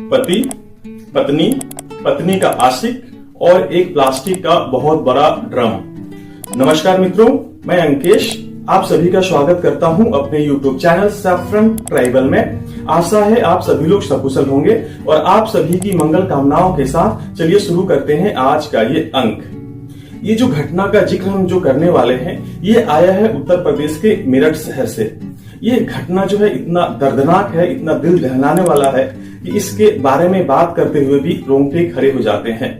पति, पत्नी, पत्नी का आशिक और एक प्लास्टिक का बहुत बड़ा ड्रम। नमस्कार मित्रों, मैं अंकेश आप सभी का स्वागत करता हूं अपने YouTube चैनल सैफरन ट्राइबल में। आशा है आप सभी लोग सकुशल होंगे और आप सभी की मंगल कामनाओं के साथ चलिए शुरू करते हैं आज का ये अंक। ये जो घटना का जिक्र हम जो करने वाले हैं ये आया है उत्तर प्रदेश के मेरठ शहर से। ये घटना जो है इतना दर्दनाक है, इतना दिल दहलाने वाला है कि इसके बारे में बात करते हुए भी रोंगटे खड़े हो जाते हैं।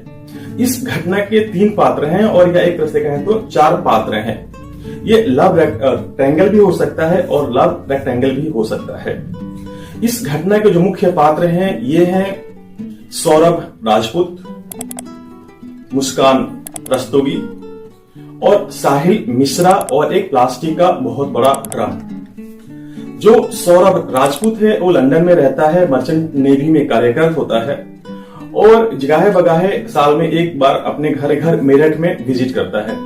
इस घटना के 3 पात्र हैं और या एक तरह से कहें तो 4 पात्र हैं। ये लव रेक्टेंगल भी हो सकता है और लव रेक्टेंगल भी हो सकता है। इस घटना के जो मुख्य पात्र हैं ये हैं सौरभ राजपूत, मुस्कान रस्तोगी और साहिल मिश्रा और एक प्लास्टिक का बहुत बड़ा ड्रम। जो सौरभ राजपूत है वो लंदन में रहता है, मर्चेंट नेवी में कार्यरत होता है और जगाहे बगाहे साल में एक बार अपने घर मेरठ में विजिट करता है।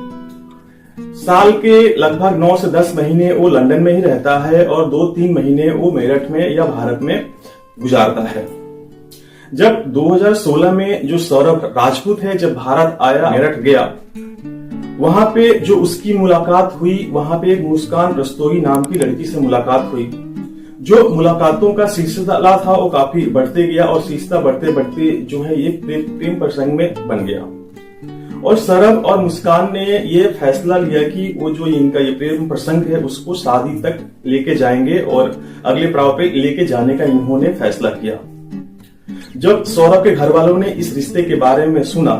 साल के लगभग 9 से 10 महीने वो लंदन में ही रहता है और 2-3 महीने वो मेरठ में या भारत में गुजारता है। जब 2016 में जो सौरभ राजपूत है जब भारत आया, मेरठ गया, वहां पे जो उसकी मुलाकात हुई, वहां पे एक मुस्कान रस्तोगी नाम की लड़की से मुलाकात हुई। जो मुलाकातों का सिलसिला था वो काफी बढ़ते गया और सिलसिला बढ़ते बढ़ते जो है ये प्रेम प्रसंग में बन गया। और सौरभ और मुस्कान ने ये फैसला लिया कि वो जो इनका ये प्रेम प्रसंग है उसको शादी तक लेके जाएंगे और अगले पड़ाव पे लेके जाने का इन्होंने फैसला किया। जब सौरभ के घर वालों ने इस रिश्ते के बारे में सुना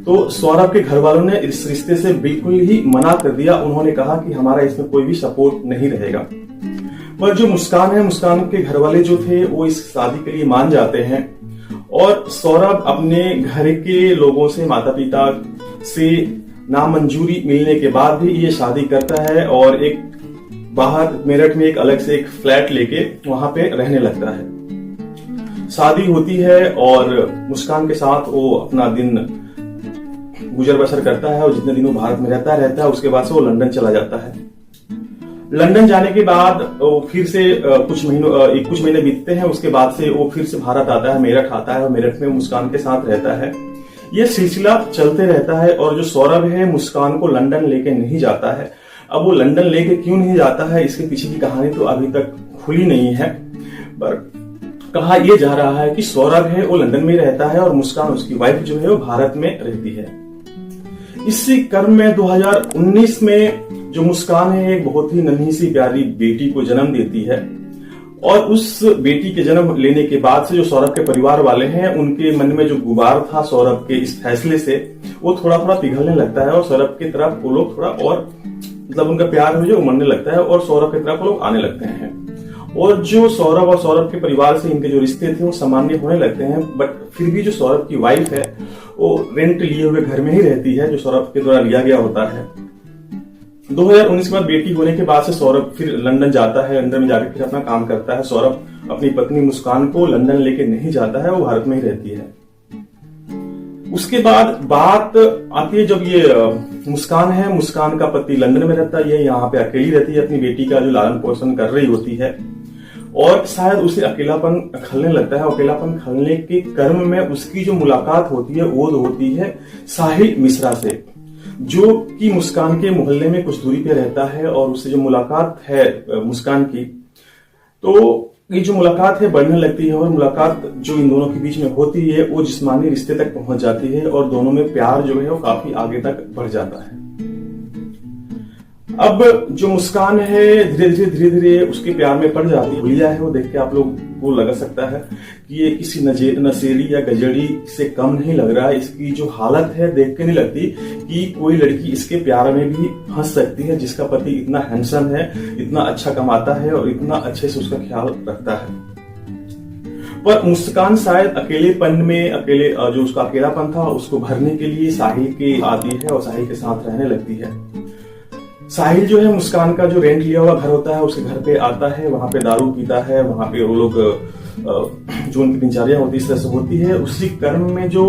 तो सौरभ के घर वालों ने इस रिश्ते से बिल्कुल ही मना कर दिया। उन्होंने कहा कि हमारा इसमें कोई भी सपोर्ट नहीं रहेगा। पर जो मुस्कान है, मुस्कान के घर वाले जो थे वो इस शादी के लिए मान जाते हैं और सौरभ अपने घर के लोगों से, माता पिता से नामंजूरी मिलने के बाद भी ये शादी करता है और एक बाहर मेरठ में एक अलग से एक फ्लैट लेके वहां पे रहने लगता है। शादी होती है और मुस्कान के साथ वो अपना दिन गुजर बसर करता है और जितने दिन वो भारत में रहता है उसके बाद से वो लंदन चला जाता है। लंदन जाने के बाद वो फिर से कुछ महीने बीतते हैं। उसके बाद से वो फिर से भारत आता है, मेरठ आता है और मेरठ में मुस्कान के साथ रहता है। ये सिलसिला चलते रहता है और जो सौरभ है मुस्कान को लंदन लेके नहीं जाता है। अब वो लंदन लेके क्यों नहीं जाता है इसके पीछे की कहानी तो अभी तक खुली नहीं है, पर कहा यह जा रहा है कि सौरभ है वो लंदन में रहता है और मुस्कान उसकी वाइफ जो है वो भारत में रहती है। इसी क्रम में 2019 में जो मुस्कान है एक बहुत ही नन्ही सी प्यारी बेटी को जन्म देती है और उस बेटी के जन्म लेने के बाद से जो सौरभ के परिवार वाले हैं उनके मन में जो गुबार था सौरभ के इस फैसले से वो थोड़ा थोड़ा पिघलने लगता है और सौरभ की तरफ वो लोग थोड़ा और मतलब उनका प्यार जो उमड़ने लगता है और सौरभ की तरफ वो लोग आने लगते हैं और जो सौरभ और सौरभ के परिवार से इनके जो रिश्ते थे वो सामान्य होने लगते हैं। बट फिर भी जो सौरभ की वाइफ है वो रेंट लिए हुए घर में ही रहती है जो सौरभ के द्वारा लिया गया होता है। 2019 के बाद बेटी होने के बाद से सौरभ फिर लंदन जाता है, लंदन में जाकर फिर अपना काम करता है। सौरभ अपनी पत्नी मुस्कान को लंदन लेके नहीं जाता है, वो भारत में ही रहती है। उसके बाद बात आती है जब ये मुस्कान है, मुस्कान का पति लंदन में रहता है, ये यहाँ पे अकेली रहती है, अपनी बेटी का जो लालन पोषण कर रही होती है और शायद उसे अकेलापन खलने लगता है। अकेलापन खलने के क्रम में उसकी जो मुलाकात होती है वो होती है साहिल मिश्रा से, जो कि मुस्कान के मोहल्ले में कुछ दूरी पे रहता है और उससे जो मुलाकात है मुस्कान की, तो ये जो मुलाकात है बढ़ने लगती है और मुलाकात जो इन दोनों के बीच में होती है वो जिस्मानी रिश्ते तक पहुंच जाती है और दोनों में प्यार जो है वो काफी आगे तक बढ़ जाता है। अब जो मुस्कान है धीरे धीरे उसके प्यार में पड़ जाती है। भैया है वो देख के आप लोग को लगा सकता है कि ये किसी नशेड़ी या गजड़ी से कम नहीं लग रहा है। इसकी जो हालत है देख के नहीं लगती कि कोई लड़की इसके प्यार में भी फंस सकती है, जिसका पति इतना हैंडसम है, इतना अच्छा कमाता है और इतना अच्छे से उसका ख्याल रखता है। पर मुस्कान शायद अकेलेपन में जो उसका अकेलापन था उसको भरने के लिए साहिल के आती है और साहिल के साथ रहने लगती है। साहिल जो है मुस्कान का जो रेंट लिया हुआ घर होता है उसके घर पे आता है, वहां पे दारू पीता है, वहां पे वो लोग जो उनकी दिनचर्या होती है इस तरह से होती है। उसी क्रम में जो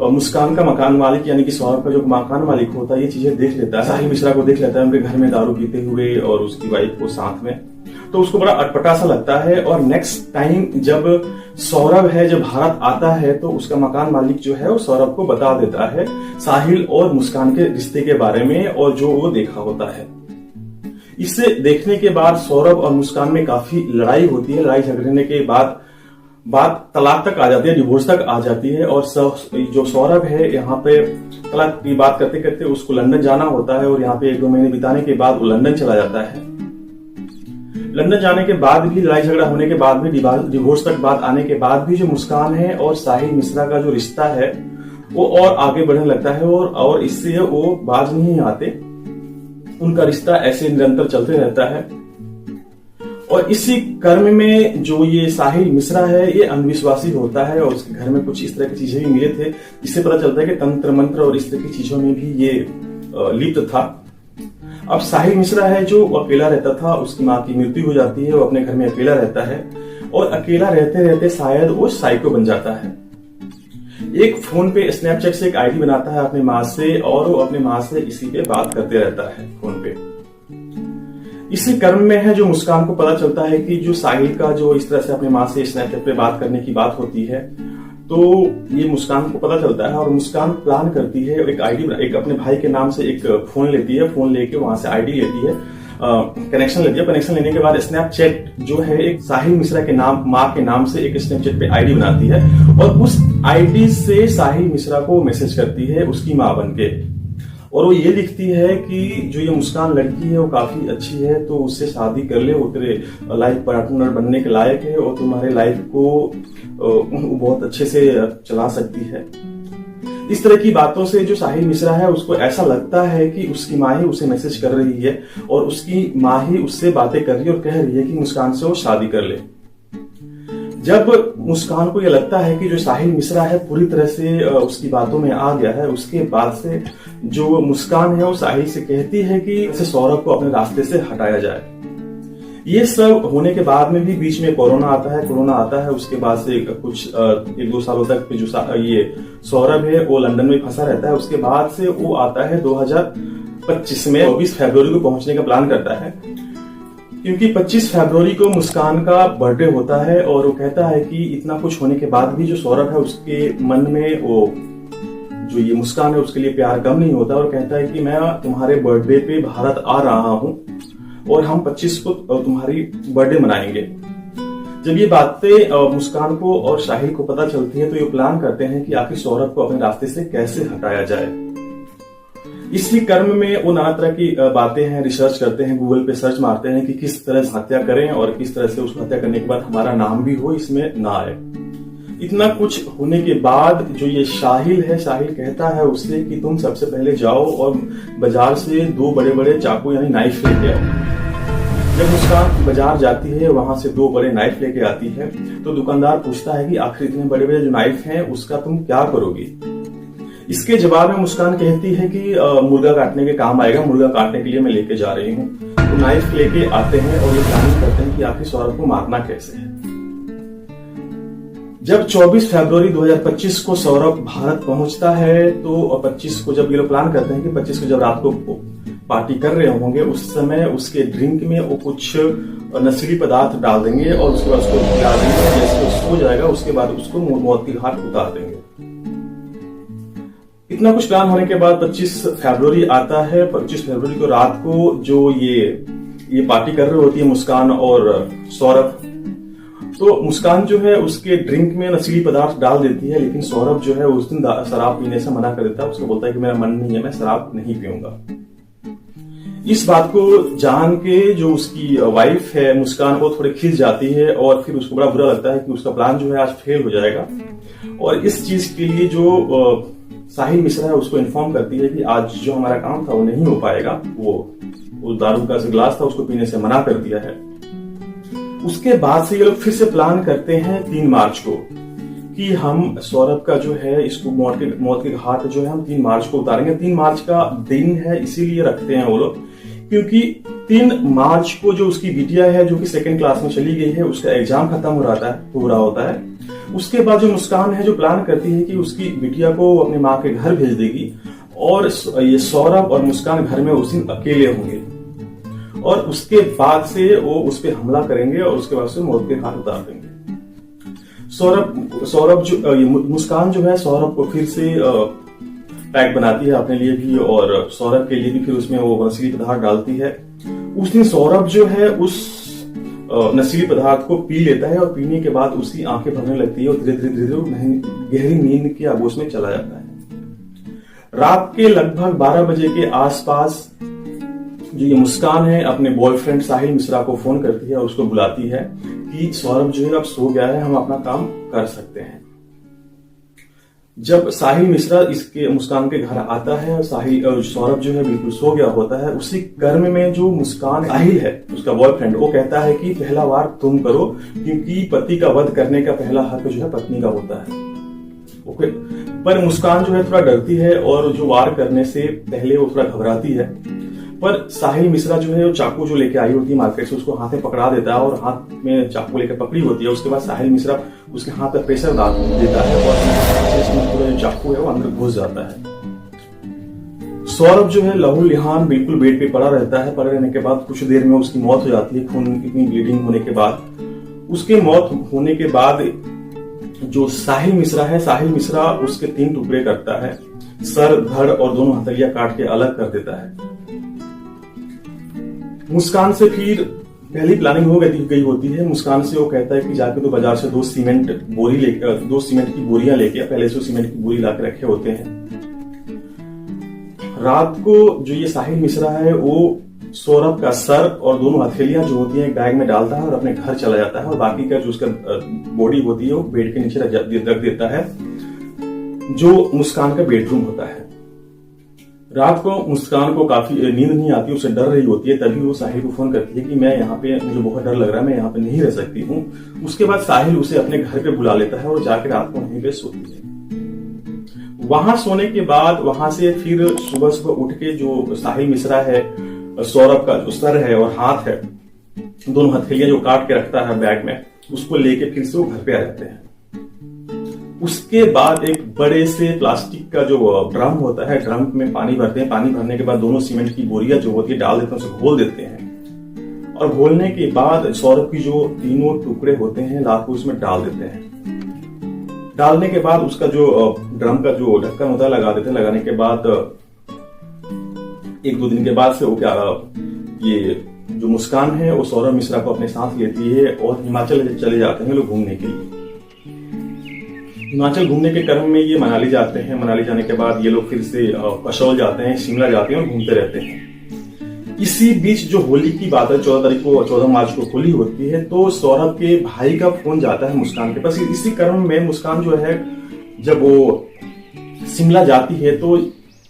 मुस्कान का मकान मालिक यानी कि सौरभ का जो मकान मालिक होता है ये चीजें देख लेता है, साहिल मिश्रा को देख लेता है उनके घर में दारू पीते हुए और उसकी वाइफ को साथ में, तो उसको बड़ा अटपटा सा लगता है। और नेक्स्ट टाइम जब सौरभ है जब भारत आता है तो उसका मकान मालिक जो है वो सौरभ को बता देता है साहिल और मुस्कान के रिश्ते के बारे में और जो वो देखा होता है। इसे देखने के बाद सौरभ और मुस्कान में काफी लड़ाई होती है। लड़ाई झगड़ने के बाद बात तलाक तक आ जाती है, डिवोर्स तक आ जाती है। और जो सौरभ है यहाँ पे तलाक की बात करते करते उसको लंदन जाना होता है और यहाँ पे 1-2 महीने बिताने के बाद वो लंदन चला जाता है। लंदन जाने के बाद भी, लड़ाई झगड़ा होने के बाद भी, डिवोर्स तक बात आने के बाद भी जो मुस्कान है और साहिल मिश्रा का जो रिश्ता है वो और आगे बढ़ने लगता है और इससे वो बाज नहीं आते। उनका रिश्ता ऐसे निरंतर चलते रहता है। और इसी क्रम में जो ये साहिल मिश्रा है ये अंधविश्वासी होता है और उसके घर में कुछ इस तरह की चीजें भी मिले थे जिससे पता चलता है कि तंत्र मंत्र और इस तरह की चीजों में भी ये लिप्त था। अब साहिल मिश्रा है जो अकेला रहता था, उसकी माँ की मृत्यु हो जाती है, वो अपने घर में अकेला रहता है और अकेला रहते रहते शायद वो साइको बन जाता है। एक फोन पे स्नैपचैट से एक आईडी बनाता है अपने माँ से और वो अपने माँ से इसी पे बात करते रहता है फोन पे। इसी क्रम में है जो मुस्कान को पता चलता है कि जो साहिल का जो इस तरह से अपने माँ से स्नैपचैट पे बात करने की बात होती है तो ये मुस्कान को पता चलता है और मुस्कान प्लान करती है एक आईडी, एक अपने भाई के नाम से एक फोन लेती है, फोन लेके वहां से आईडी लेती है, कनेक्शन लेती है। कनेक्शन लेने के बाद स्नैपचैट जो है एक साहिल मिश्रा के नाम, माँ के नाम से एक स्नैपचैट पे आईडी बनाती है और उस आईडी से साहिल मिश्रा को मैसेज करती है उसकी माँ बनके। और वो ये लिखती है कि जो ये मुस्कान लड़की है वो काफी अच्छी है तो उससे शादी कर ले, वो तेरे लाइफ पार्टनर बनने के लायक है और तुम्हारे लाइफ को बहुत अच्छे से चला सकती है। इस तरह की बातों से जो साहिल मिश्रा है उसको ऐसा लगता है कि उसकी माँ ही उसे मैसेज कर रही है और उसकी माँ ही उससे बातें कर रही है और कह रही है कि मुस्कान से वो शादी कर ले। जब मुस्कान को यह लगता है कि जो साहिल मिश्रा है पूरी तरह से उसकी बातों में आ गया है, उसके बाद से जो मुस्कान है वो साहिल से कहती है कि इसे सौरभ को अपने रास्ते से हटाया जाए। ये सब होने के बाद में भी बीच में कोरोना आता है। उसके बाद से कुछ 1-2 सालों तक जो ये सौरभ है वो लंदन में फंसा रहता है। उसके बाद से वो आता है 2025 में 24 फरवरी को पहुंचने का प्लान करता है क्योंकि 25 फरवरी को मुस्कान का बर्थडे होता है और वो कहता है कि इतना कुछ होने के बाद भी जो सौरभ है उसके मन में वो जो ये मुस्कान है उसके लिए प्यार कम नहीं होता और कहता है कि मैं तुम्हारे बर्थडे पे भारत आ रहा हूं और हम 25 को तुम्हारी बर्थडे मनाएंगे। जब ये बातें मुस्कान को और साहिल को पता चलती है तो ये प्लान करते हैं कि आखिर सौरभ को अपने रास्ते से कैसे हटाया जाए। इसी क्रम में वो नाना तरह की बातें हैं, रिसर्च करते हैं, गूगल पे सर्च मारते हैं कि किस तरह से हत्या करें और किस तरह से उसको हत्या करने के बाद हमारा नाम भी हो इसमें ना आए। इतना कुछ होने के बाद जो ये साहिल है, साहिल कहता है उससे कि तुम सबसे पहले जाओ और बाजार से 2 बड़े चाकू यानी नाइफ लेके आओ। जब मुस्कान बाजार जाती है वहां से 2 बड़े नाइफ लेके आती है तो दुकानदार पूछता है कि आखिर इतने बड़े जो नाइफ हैं उसका तुम क्या करोगी। इसके जवाब में मुस्कान कहती है कि मुर्गा काटने के काम आएगा, मुर्गा काटने के लिए मैं लेके जा रही हूँ। तो नाइफ लेके आते हैं और ये प्लानिंग करते हैं कि आखिर सौरभ को मारना कैसे है। जब 24 फरवरी 2025 को सौरभ भारत पहुंचता है तो 25 को जब ये लोग प्लान करते हैं कि 25 को जब रात को पार्टी कर रहे होंगे उस समय उसके ड्रिंक में वो कुछ नशीली पदार्थ डाल देंगे और उसके बाद उसको पिला देंगे। जैसे वो सो जाएगा उसके बाद उसको मौत की घाट उतार देंगे। इतना कुछ प्लान होने के बाद 25 फरवरी आता है। 25 फरवरी को रात को जो ये पार्टी कर रही होती है मुस्कान और सौरभ, तो मुस्कान जो है उसके ड्रिंक में नशीली पदार्थ डाल देती है लेकिन सौरभ जो है उस दिन शराब पीने से मना कर देता है। उसको बोलता है कि मेरा मन नहीं है, मैं शराब नहीं पीऊंगा। इस बात को जान के जो उसकी वाइफ है मुस्कान वो थोड़ी खिंच जाती है और फिर उसको बड़ा बुरा लगता है कि उसका प्लान जो है आज फेल हो जाएगा। और इस चीज के लिए जो साहिल मिश्रा है उसको इन्फॉर्म करती है कि आज जो हमारा काम था वो नहीं हो पाएगा। वो दारू का गिलास था उसको पीने से मना कर दिया है। उसके बाद से ये लोग फिर से प्लान करते हैं 3 मार्च को कि हम सौरभ का जो है इसको मौत के घाट जो है हम 3 मार्च को उतारेंगे। 3 मार्च का दिन है इसीलिए रखते हैं वो लोग क्योंकि 3 मार्च को जो उसकी बिटिया है जो कि 2nd क्लास में चली गई है उसका एग्जाम खत्म हो रहा होता है। उसके बाद जो मुस्कान है जो प्लान करती है कि उसकी बिटिया को अपने माँ के घर भेज देगी और ये सौरभ और मुस्कान घर में उस दिन अकेले होंगे और उसके बाद से वो उस पर हमला करेंगे और उसके बाद से मौत के घाट उतार देंगे। सौरभ जो मुस्कान जो है सौरभ को फिर से पैक बनाती है अपने लिए भी और सौरभ के लिए भी फिर उसमें वो नशीली पदार्थ डालती है। उस दिन सौरभ जो है उस नशीली पदार्थ को पी लेता है और पीने के बाद उसकी आंखें भरने लगती है और धीरे धीरे गहरी नींद की आगोश में चला जाता है। रात के लगभग 12 बजे के आसपास जो ये मुस्कान है अपने बॉयफ्रेंड साहिल मिश्रा को फोन करती है और उसको बुलाती है कि सौरभ जो है अब सो गया है, हम अपना काम कर सकते हैं। जब साहिल मिश्रा इसके मुस्कान के घर आता है और सौरभ जो है बिल्कुल सो गया होता है, उसी कर्म में जो मुस्कान साहिल है उसका बॉयफ्रेंड वो कहता है कि पहला वार तुम करो क्योंकि पति का वध करने का पहला हक जो है पत्नी का होता है। ओके, पर मुस्कान जो है थोड़ा डरती है और जो वार करने से पहले वो थोड़ा घबराती है। पर साहिल मिश्रा जो है वो चाकू जो लेके आई होती है मार्केट से उसको हाथ में पकड़ा देता है और हाथ में चाकू लेकर पकड़ी होती है। उसके बाद साहिल मिश्रा उसके हाथ पर प्रेशर डाल देता है और पूरा जो चाकू है वो अंदर घुस जाता है। सौरभ जो है लहूलुहान बिल्कुल बेड पे पड़ा रहता है। पड़े रहने के बाद कुछ देर में उसकी मौत हो जाती है, खून इतनी ब्लीडिंग होने के बाद। उसके मौत होने के बाद जो साहिल मिश्रा है, साहिल मिश्रा उसके 3 टुकड़े करता है, सर, धड़ और दोनों हथेलियां काट के अलग कर देता है। मुस्कान से फिर पहली प्लानिंग हो गई होती है। मुस्कान से वो कहता है कि जाके तो बाजार से 2 सीमेंट की बोरियां लेके, पहले से सीमेंट की बोरी लाके रखे होते हैं। रात को जो ये साहिल मिश्रा है वो सौरभ का सर और दोनों हथेलियां जो होती हैं एक बैग में डालता है और अपने घर चला जाता है और बाकी का जो उसका बॉडी होती है वो बेड के नीचे रख देता है जो मुस्कान का बेडरूम होता है। रात को मुस्कान को काफी नींद नहीं आती, उसे डर रही होती है। तभी वो साहिल को फोन करती है कि मैं यहाँ पे, मुझे बहुत डर लग रहा है, मैं यहाँ पे नहीं रह सकती हूँ। उसके बाद साहिल उसे अपने घर पे बुला लेता है और जाकर रात को वहीं पे सोती है। वहां सोने के बाद वहां से फिर सुबह सुबह उठ के जो साहिल मिश्रा है, सौरभ का जो सर है और हाथ है, दोनों हथेलियां जो काट के रखता है बैग में, उसको लेके फिर से वो घर पे आ जाते हैं। उसके बाद एक बड़े से प्लास्टिक का जो ड्रम होता है, ड्रम में पानी भरते हैं। पानी भरने के बाद दोनों सीमेंट की बोरियां जो होती है डाल देते हैं, उसे घोल देते हैं और घोलने के बाद सौरभ की जो 3 टुकड़े होते हैं लाख को उसमें डाल देते हैं। डालने के बाद उसका जो ड्रम का जो ढक्कन होता है लगा देते हैं। लगाने के बाद 1-2 दिन के बाद से वो क्या, ये जो मुस्कान है वो सौरभ मिश्रा को अपने साथ लेती है और हिमाचल चले जाते हैं लोग घूमने के लिए। हिमाचल घूमने के क्रम में ये मनाली जाते हैं। मनाली जाने के बाद ये लोग फिर से कसौल जाते हैं, शिमला जाते हैं और घूमते रहते हैं। इसी बीच जो होली की बात है, 14 मार्च को होली होती है, तो सौरभ के भाई का फोन जाता है मुस्कान के पास। इसी क्रम में मुस्कान जो है जब वो शिमला जाती है तो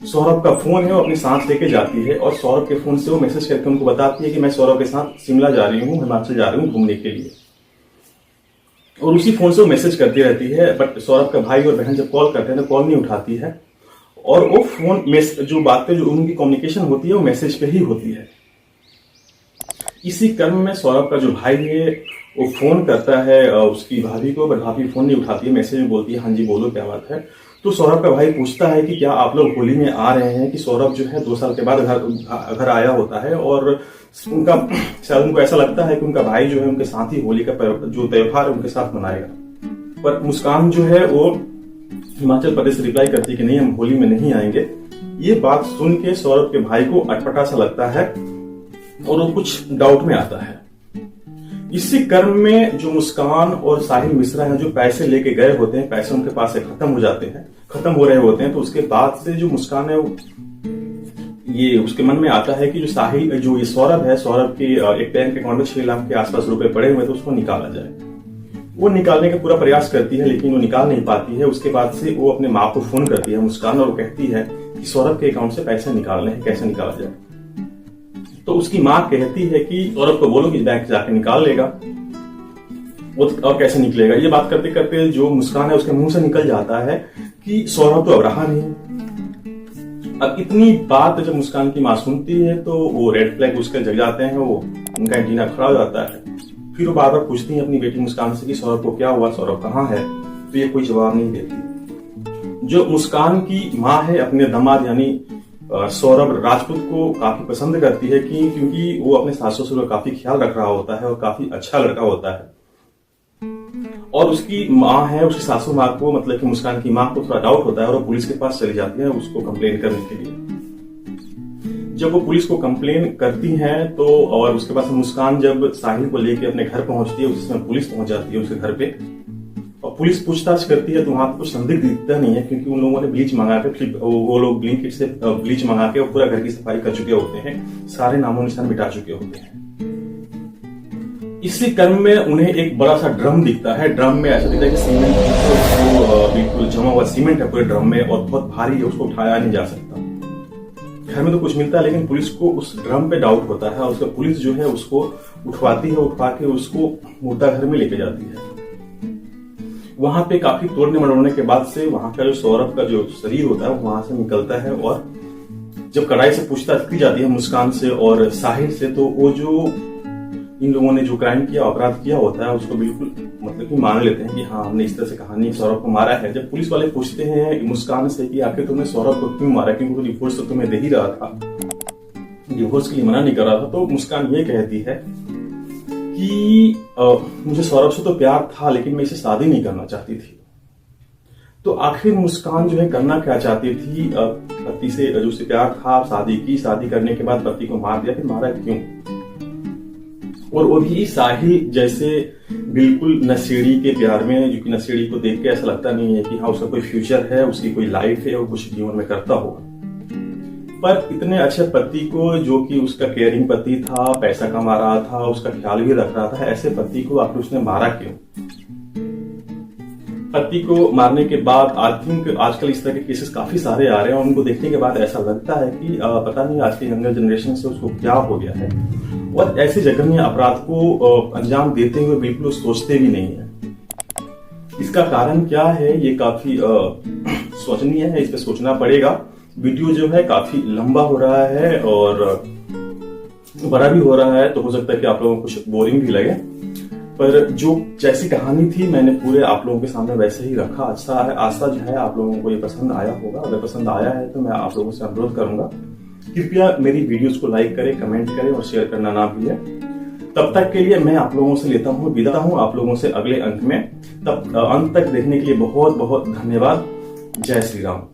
सौरभ का फोन है वो अपने साथ लेके जाती है और सौरभ के फोन से वो मैसेज करके उनको बताती है कि मैं सौरभ के साथ शिमला जा रही हूँ, हिमाचल जा रही हूँ घूमने के लिए। और उसी फोन से वो मैसेज करती रहती है। बट सौरभ का भाई और बहन जब कॉल करते हैं तो कॉल नहीं उठाती है और वो फोन में जो बातें जो उनकी कम्युनिकेशन होती है वो मैसेज पे ही होती है। इसी क्रम में सौरभ का जो भाई है वो फोन करता है उसकी भाभी को, बट भाभी फोन नहीं उठाती है। मैसेज में बोलती है हाँ जी बोलो क्या बात है। तो सौरभ का भाई पूछता है कि क्या आप लोग होली में आ रहे हैं, कि सौरभ जो है 2 साल के बाद घर आया होता है और उनका शायद उनको ऐसा लगता है कि उनका भाई जो है उनके साथ ही होली का जो त्योहार है उनके साथ मनाएगा। पर मुस्कान जो है वो हिमाचल प्रदेश से रिप्लाई करती है कि नहीं हम होली में नहीं आएंगे। ये बात सुन के सौरभ के भाई को अटपटा सा लगता है और वो कुछ डाउट में आता है। इसी क्रम में जो मुस्कान और साहिल मिश्रा हैं जो पैसे लेके गए होते हैं, पैसे उनके पास से खत्म हो रहे होते हैं। तो उसके बाद से जो मुस्कान है ये उसके मन में आता है कि जो ये सौरभ है, सौरभ के एक बैंक अकाउंट में 6 लाख के आसपास रुपए पड़े हुए तो उसको निकाला जाए। वो निकालने का पूरा प्रयास करती है लेकिन वो निकाल नहीं पाती है। उसके बाद से वो अपने माँ को फोन करती है मुस्कान और वो कहती है कि सौरभ के अकाउंट से पैसे निकालने हैं, कैसे निकाला जाए। तो उसकी माँ कहती है कि सौरभ को बोलो कि बैंक जाके निकाल लेगा, वो और कैसे निकलेगा। ये बात करते करते जो मुस्कान है उसके मुंह से निकल जाता है कि सौरभ तो अब रहा नहीं। अब इतनी बात जब मुस्कान की माँ सुनती है तो वो रेड फ्लैग उसके जग जाते हैं, वो उनका एंटीना खड़ा हो जाता है। फिर वो बार बार पूछती है अपनी बेटी मुस्कान से कि सौरभ को क्या हुआ, सौरभ कहाँ है, तो ये कोई जवाब नहीं देती। जो मुस्कान की माँ है अपने दामाद यानी सौरभ राजपूत को काफी पसंद करती है क्योंकि वो अपने सास ससुर का काफी ख्याल रख रहा होता है और काफी अच्छा लड़का होता है। और उसकी माँ है, उसकी सासू माँ को, मतलब कि मुस्कान की माँ को थोड़ा डाउट होता है और वो पुलिस के पास चली जाती है उसको कंप्लेन करने के लिए। जब वो पुलिस को कंप्लेन करती हैं तो, और उसके बाद मुस्कान जब साहिल को लेके अपने घर पहुंचती है, उस समय पुलिस पहुंच जाती है उसके घर पे और पुलिस पूछताछ करती है तो वहां पर कुछ संदिग्ध दिखता नहीं है, क्योंकि उन लोगों ने ब्लीच मंगा के, वो लोग ब्लिंकिट से ब्लीच मंगा के पूरा घर की सफाई कर चुके होते हैं, सारे नामों निशान मिटा चुके होते हैं। इसी क्रम में उन्हें एक बड़ा सा ड्रम दिखता है। ड्रम में ऐसा दिखता है कि सीमेंट बिल्कुल जमा हुआ सीमेंट है पूरे ड्रम में और बहुत भारी है, उसको उठाया नहीं जा सकता। घर में तो कुछ मिलता है, लेकिन पुलिस को उस ड्रम पे डाउट होता है और उसका पुलिस जो है उसको उठवाती है, उठवा के उसको मुर्दा घर में लेके जाती है। वहां पे काफी तोड़ने मरोड़ने के बाद से वहां का जो सौरभ का जो शरीर होता है वहां से निकलता है और जब कड़ाई से पूछताछ की जाती है मुस्कान से और साहिल से, तो वो जो इन लोगों ने जो क्राइम किया, अपराध किया होता है, उसको बिल्कुल मतलब कि मान लेते हैं कि हाँ हमने इस तरह से कहानी सौरभ को मारा है। जब पुलिस वाले पूछते हैं मुस्कान से कि आखिर तुमने सौरभ को क्यों मारा, क्योंकि वो डिवोर्स तो तुम्हें दे ही रहा था, डिवोर्स के लिए मना नहीं कर रहा था, तो मुस्कान ये कहती है कि मुझे सौरभ से तो प्यार था लेकिन मैं इसे शादी नहीं करना चाहती थी। तो आखिर मुस्कान जो है करना क्या चाहती थी, पति से जो से प्यार था, शादी की, शादी करने के बाद पति को मार दिया, फिर मारा क्यों? और वो भी साहिल जैसे बिल्कुल नशेड़ी के प्यार में, जो कि नशेड़ी को देख के ऐसा लगता नहीं है कि हाँ उसका कोई फ्यूचर है, उसकी कोई लाइफ है और कुछ जीवन में करता होगा। पर इतने अच्छे पति को, जो कि उसका केयरिंग पति था, पैसा कमा रहा था, उसका ख्याल भी रख रहा था, ऐसे पति को आखिर उसने मारा क्यों? पति को मारने के बाद आई थिंक आजकल इस तरह के केसेस काफी सारे आ रहे हैं और उनको देखने के बाद ऐसा लगता है कि पता नहीं आज की यंगर जनरेशन से उसको क्या हो गया है और ऐसे जघन्य अपराध को अंजाम देते हुए बिल्कुल सोचते भी नहीं है। इसका कारण क्या है, ये काफी सोचनीय है, इस पर सोचना पड़ेगा। वीडियो जो है काफी लंबा हो रहा है और बड़ा भी हो रहा है, तो हो सकता है कि आप लोगों को कुछ बोरिंग भी लगे, पर जो जैसी कहानी थी मैंने पूरे आप लोगों के सामने वैसे ही रखा। आशा जो है आप लोगों को ये पसंद आया होगा। अगर पसंद आया है तो मैं आप लोगों से अनुरोध करूंगा, कृपया मेरी वीडियोस को लाइक करें, कमेंट करें और शेयर करना ना भूलें। तब तक के लिए मैं आप लोगों से लेता हूं विदा हूं, आप लोगों से अगले अंक में। तब अंत तक देखने के लिए बहुत बहुत धन्यवाद। जय श्री राम।